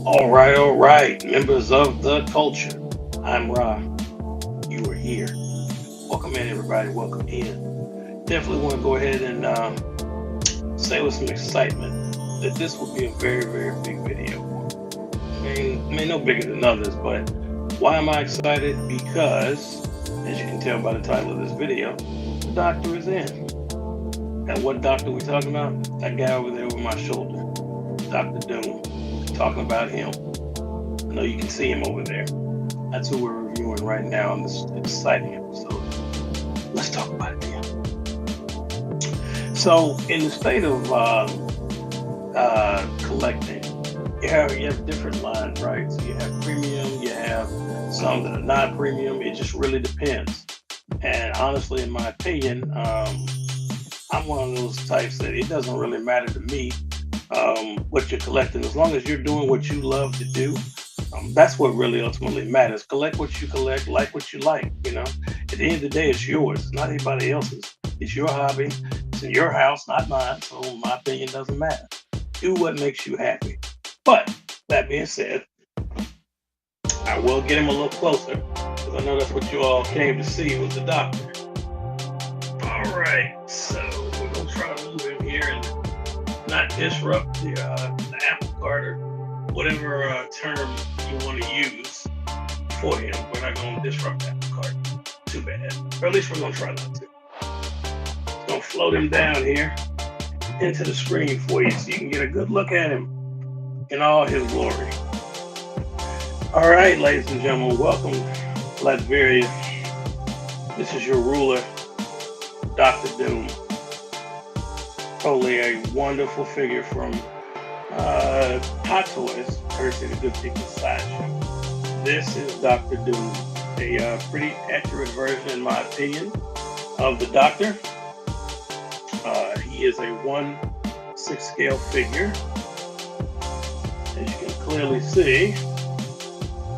All right, members of the culture. I'm Ra. You are here. Welcome in, everybody. Welcome in. Definitely want to go ahead and say with some excitement that this will be a very, very big video. I mean, no bigger than others, but why am I excited? Because, as you can tell by the title of this video, the doctor is in. And what doctor we talking about? That guy over there over my shoulder, Dr. Doom. Talking about him. I know you can see him over there. That's who we're reviewing right now on this exciting episode. Let's talk about it again. So, in the state of collecting, you have different lines, right? So you have premium, you have some that are not premium. It just really depends. And honestly, in my opinion, I'm one of those types that it doesn't really matter to me what you're collecting, as long as you're doing what you love to do. That's what really ultimately matters. Collect what you collect, like what you like. At the end of the day, it's yours. It's not anybody else's. It's your hobby. It's in your house, not mine. So my opinion doesn't matter. Do what makes you happy. But that being said, I will get him a little closer because I know that's what you all came to see was the doctor. All right, so we're gonna try to move in here and not disrupt the apple cart or whatever term you want to use for him. We're not going to disrupt the apple cart too bad, or at least we're going to try not to. It's going to float him down here into the screen for you so you can get a good look at him in all his glory. All right, ladies and gentlemen, welcome to Latveria. This is your ruler, Dr. Doom. Totally a wonderful figure from Hot Toys, courtesy of the Good People Sideshow. This is Dr. Doom, a pretty accurate version, in my opinion, of the Doctor. He is a 1/6 scale figure. As you can clearly see,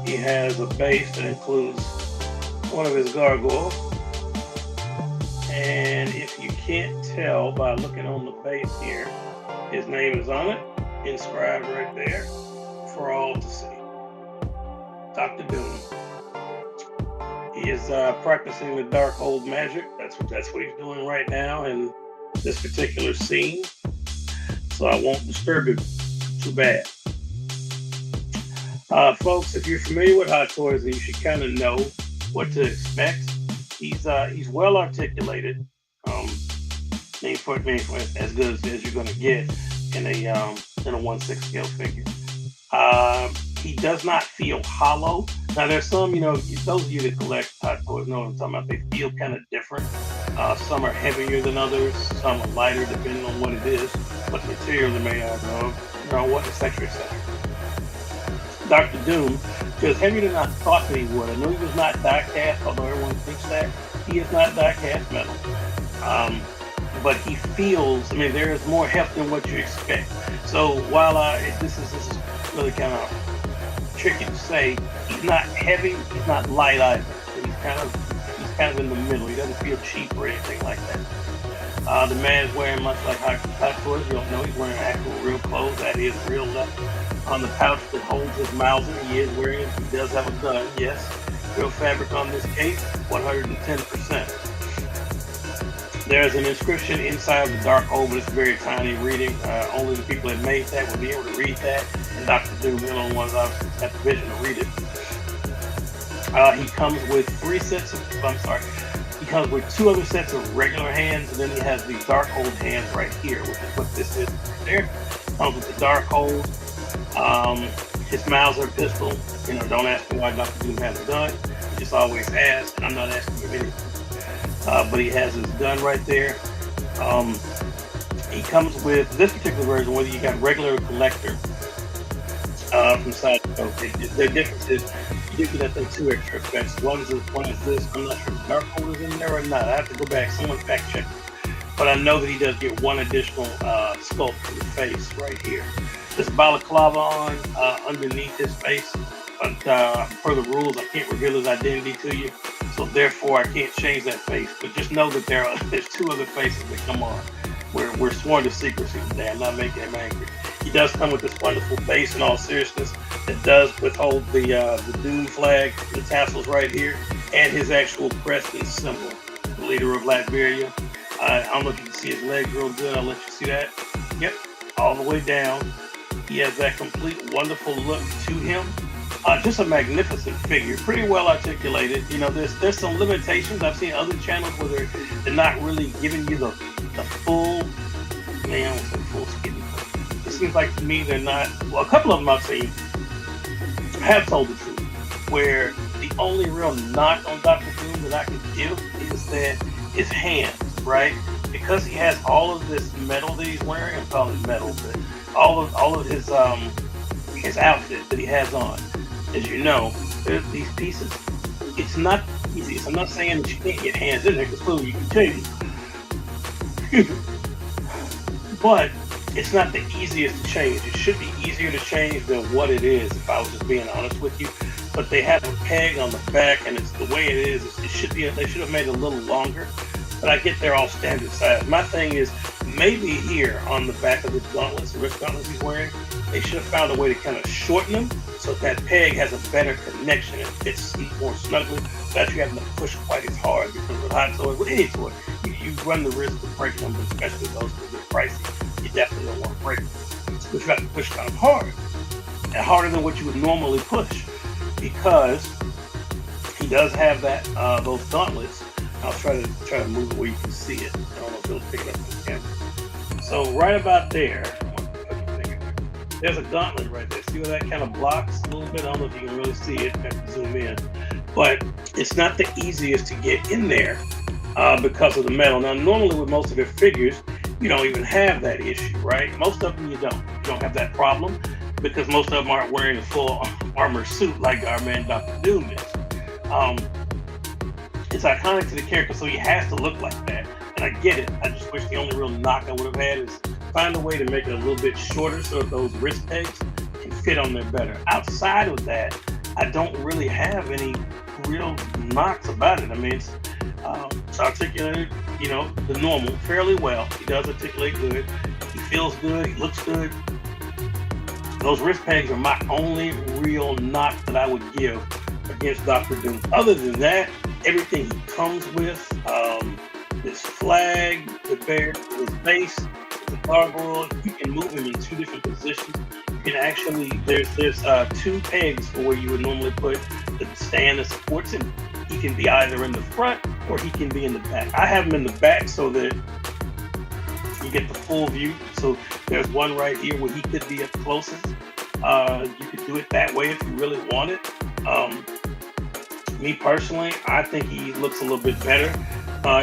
he has a base that includes one of his gargoyles. And if you can't tell by looking on the base here, his name is on it, inscribed right there for all to see. Dr. Doom. He is practicing the Darkhold magic. That's what he's doing right now in this particular scene. So I won't disturb him too bad. Folks, if you're familiar with Hot Toys, then you should kind of know what to expect. He's well articulated. For as good as you're going to get in a 1/6 scale figure. He does not feel hollow. Now there's some, those of you that collect Hot Toys know what I'm talking about. They feel kind of different. Some are heavier than others. Some are lighter, depending on what it is, what the material they're made out of, what, etc., etc. Dr. Doom feels heavier than I thought that he would. I know he was not die-cast, although everyone thinks that. He is not die-cast metal. But he feels, there is more heft than what you expect. So while this is really kind of tricky to say, he's not heavy, he's not light either. So he's kind of in the middle. He doesn't feel cheap or anything like that. The man is wearing much like Hot Toys. You don't know he's wearing actual real clothes. That is real leather. On the pouch that holds his Mauser, he is wearing it. He does have a gun, yes. Real fabric on this case, 110%. There's an inscription inside of the Darkhold, but it's very tiny reading. Only the people that made that will be able to read that. And Dr. Doom, the only ones obviously have the vision to read it. He comes with he comes with 2 other sets of regular hands, and then he has the Darkhold hands right here, which is what this is right there. Comes with the Darkhold. His Mauser pistol. Don't ask me why Dr. Doom has a gun. He just always has, and I'm not asking him anything. But he has his gun right there. He comes with this particular version, whether you got regular or collector from Sideshow. The difference is you do get, I think, 2 extra effects. One is this. I'm not sure if Darkhold is in there or not. I have to go back. Someone fact check. But I know that he does get 1 additional sculpt to the face right here. This balaclava on underneath his face. But per the rules, I can't reveal his identity to you. So therefore, I can't change that face. But just know that there's 2 other faces that come on. We're sworn to secrecy today. I'm not making him angry. He does come with this wonderful base in all seriousness that does withhold the Doom flag, the tassels right here, and his actual crest and symbol, the leader of Latveria. I don't know if you can see his legs real good. I'll let you see that. Yep, all the way down. He has that complete wonderful look to him. Just a magnificent figure, pretty well articulated. You know, there's some limitations. I've seen other channels where they're not really giving you the full, man, I don't say full skin. It seems like to me they're not. Well, a couple of them I've seen have told the truth. Where the only real knock on Doctor Doom that I can give is that his hands, right? Because he has all of this metal that he's wearing. I'm calling it metal, but all of his outfit that he has on. As you know, there's these pieces. It's not easy. So I'm not saying that you can't get hands in there because clearly you can change. Excuse me. But it's not the easiest to change. It should be easier to change than what it is, if I was just being honest with you. But they have a peg on the back, and it's the way it is. It should be. They should have made it a little longer. But I get they're all standard size. My thing is maybe here on the back of the gauntlets, the wrist gauntlets he's wearing, they should have found a way to kind of shorten them so that peg has a better connection and fits more snugly without you having to push quite as hard. Because with hot toys, with any toy, you run the risk of breaking them, especially those that get pricey. You definitely don't want to break them. But you have to push kind of hard, and harder than what you would normally push, because he does have that those gauntlets. I'll try to move it where you can see it. I don't know if it'll pick it up on the camera. So right about there, there's a gauntlet right there. See where that kind of blocks a little bit? I don't know if you can really see it. I have to zoom in. But it's not the easiest to get in there because of the metal. Now, normally with most of their figures, you don't even have that issue, right? Most of them you don't. You don't have that problem because most of them aren't wearing a full armor suit like our man Dr. Doom is. It's iconic to the character, so he has to look like that. And I get it. I just wish the only real knock I would have had is find a way to make it a little bit shorter so that those wrist pegs can fit on there better. Outside of that, I don't really have any real knocks about it. I mean, it's articulated, you know, the normal, fairly well. He does articulate good. He feels good. He looks good. Those wrist pegs are my only real knock that I would give against Dr. Doom. Other than that, everything he comes with, his flag, the bear, his base, the gargoyle, you can move him in two different positions. You can actually, there's two pegs for where you would normally put the stand that supports him. He can be either in the front or he can be in the back. I have him in the back so that you get the full view. So there's one right here where he could be up closest. You could do it that way if you really want it. Me personally, I think he looks a little bit better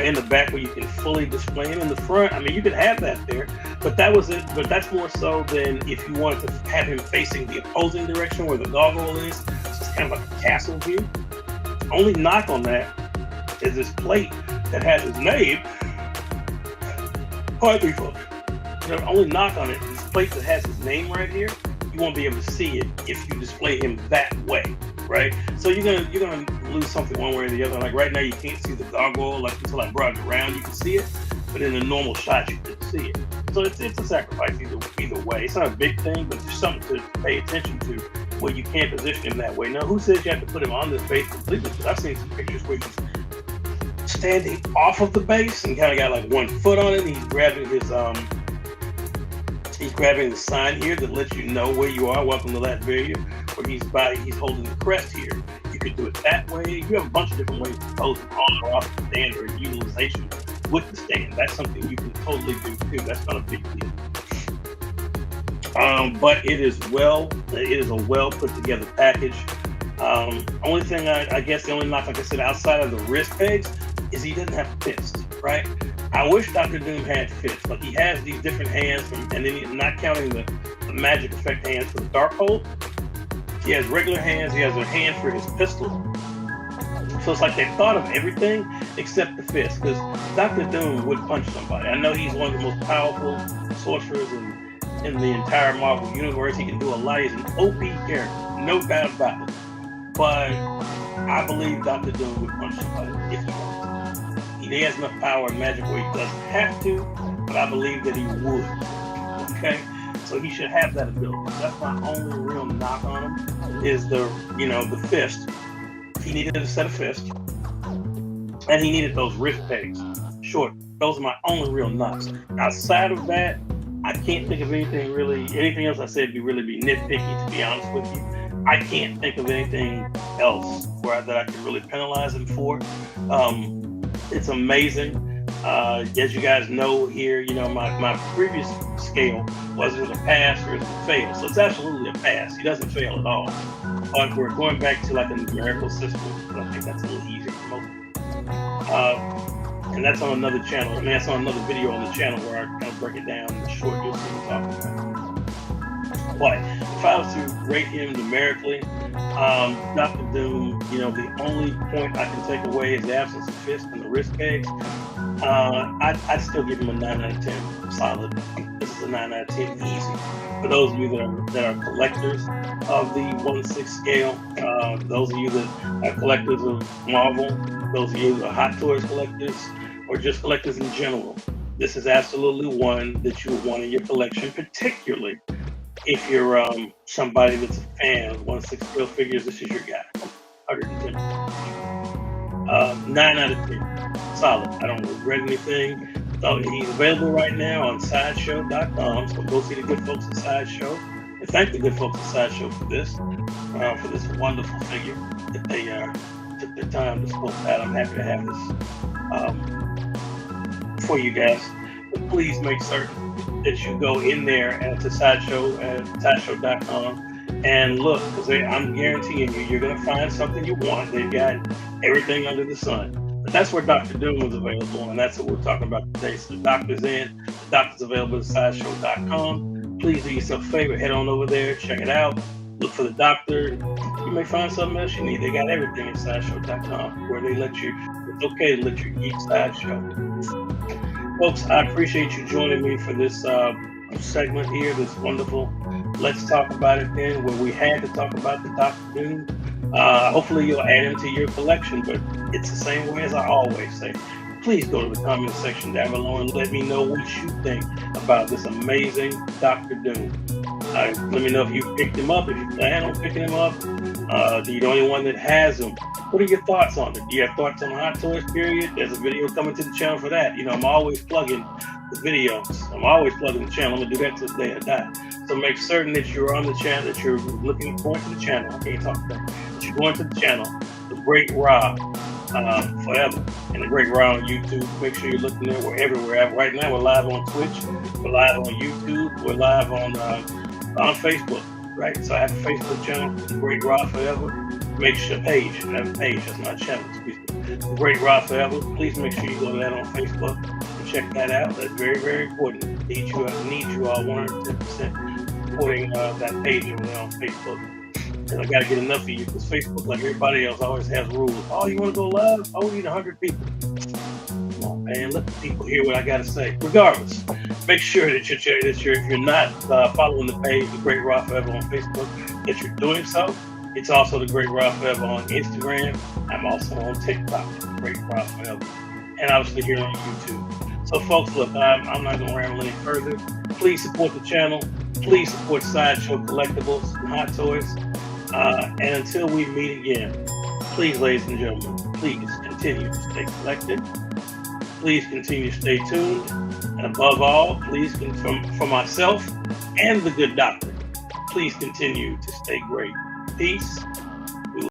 in the back where you can fully display him. In the front, I mean, you could have that there, but that was it. But that's more so than if you wanted to have him facing the opposing direction where the gargoyle is. So it's kind of like a castle view. Only knock on that is this plate that has his name. Pardon me, folks. The only knock on it is this plate that has his name right here. You won't be able to see it if you display him that way, right? So you're gonna lose something one way or the other. Like right now, you can't see the gargoyle. Like until I brought it around, you can see it, but in a normal shot, you can see it. So it's a sacrifice either way. It's not a big thing, but there's something to pay attention to where you can't position him that way. Now, who says you have to put him on this base completely? Because I've seen some pictures where he's standing off of the base and kind of got like 1 foot on it. And he's grabbing the sign here that lets you know where you are. Welcome to Latveria. Where he's holding the crest here. You could do it that way. You have a bunch of different ways to pose him on or off the stand or utilization with the stand. That's something you can totally do too. That's not a big deal. But it is a well put together package. Only thing I guess the only knock, like I said, outside of the wrist pegs, is he doesn't have fists, right? I wish Dr. Doom had fists. Like he has these different hands, and then not counting the magic effect hands for the Darkhold. He has regular hands. He has a hand for his pistol. So it's like they thought of everything except the fist, because Dr. Doom would punch somebody. I know he's one of the most powerful sorcerers in the entire Marvel universe. He can do a lot. He's an OP character, no doubt about it. But I believe Dr. Doom would punch somebody if he wanted to. He has enough power and magic where he doesn't have to, but I believe that he would. Okay? So he should have that ability. That's my only real knock on him is the fist. He needed a set of fists, and he needed those wrist pegs short. Those are my only real knocks. Outside of that, I can't think of anything else I said be nitpicky, to be honest with you. I can't think of anything else that I could really penalize him for. It's amazing. As you guys know here, my previous scale was it a pass or is it a fail? So it's absolutely a pass. He doesn't fail at all. But we're going back to like a numerical system. I think that's a little easier for most people. And that's on another channel. That's on another video on the channel where I kind of break it down in the short. You'll see what I'm talking about. But if I was to rate him numerically, Dr. Doom, the only point I can take away is the absence of fist and the wrist pegs. I'd still give him a 9 out of 10 solid. This is a 9 out of 10 easy. For those of you that are collectors of the 1/6 scale, those of you that are collectors of Marvel, those of you that are Hot Toys collectors, or just collectors in general, this is absolutely one that you would want in your collection, particularly if you're somebody that's a fan of 1/6 scale figures. This is your guy. 110. 9 out of 10. Solid. I don't regret anything. So he's available right now on Sideshow.com. So go see the good folks at Sideshow and thank the good folks at Sideshow for this wonderful figure that they took their time to sculpt out. I'm happy to have this for you guys. But please make certain that you go in there to Sideshow at Sideshow.com and look, because I'm guaranteeing you're going to find something you want. They've got everything under the sun. But that's where Dr. Doom is available, and that's what we're talking about today. So the doctor's in. The doctor's available at Sideshow.com. Please do yourself a favor. Head on over there. Check it out. Look for the doctor. You may find something else you need. They got everything at Sideshow.com where they let you, it's okay to let your geek Sideshow. Folks, I appreciate you joining me for this segment here, this wonderful Let's Talk About It Then, where we had to talk about the Dr. Doom. Hopefully you'll add him to your collection, but it's the same way as I always say. Please go to the comment section down below and let me know what you think about this amazing Dr. Doom. Let me know if you picked him up, if you plan on picking him up. Do you know anyone that has him? What are your thoughts on it? Do you have thoughts on the Hot Toys period? There's a video coming to the channel for that. I'm always plugging the videos. I'm always plugging the channel. I'm going to do that till the day I die. So make certain that you're on the channel, that you're looking forward to the channel. I can't talk about that. That you're going to the channel, The Great Rob, forever. And The Great Rob on YouTube. Make sure you're looking there. We're everywhere. Right now, we're live on Twitch. We're live on YouTube. We're live on Facebook. Right? So I have a Facebook channel, The Great Rob Forever. Make sure I have a page. That's my channel. Excuse me. The Great Rob Forever. Please make sure you go to that on Facebook and check that out. That's very, very important. I need you all 110% supporting that page over there on Facebook. And I got to get enough of you because Facebook, like everybody else, always has rules. Oh, you want to go live? Oh, we need 100 people. Come on, man. Let the people hear what I got to say. Regardless, make sure that if you're not following the page, The Great Rob Forever on Facebook, that you're doing so. It's also The Great Rob Forever on Instagram. I'm also on TikTok, The Great Rob Forever. And obviously here on YouTube. So folks, look, I'm not going to ramble any further. Please support the channel. Please support Sideshow Collectibles and Hot Toys. And until we meet again, please, ladies and gentlemen, please continue to stay collected. Please continue to stay tuned. And above all, please, for myself and the good doctor, please continue to stay great. Peace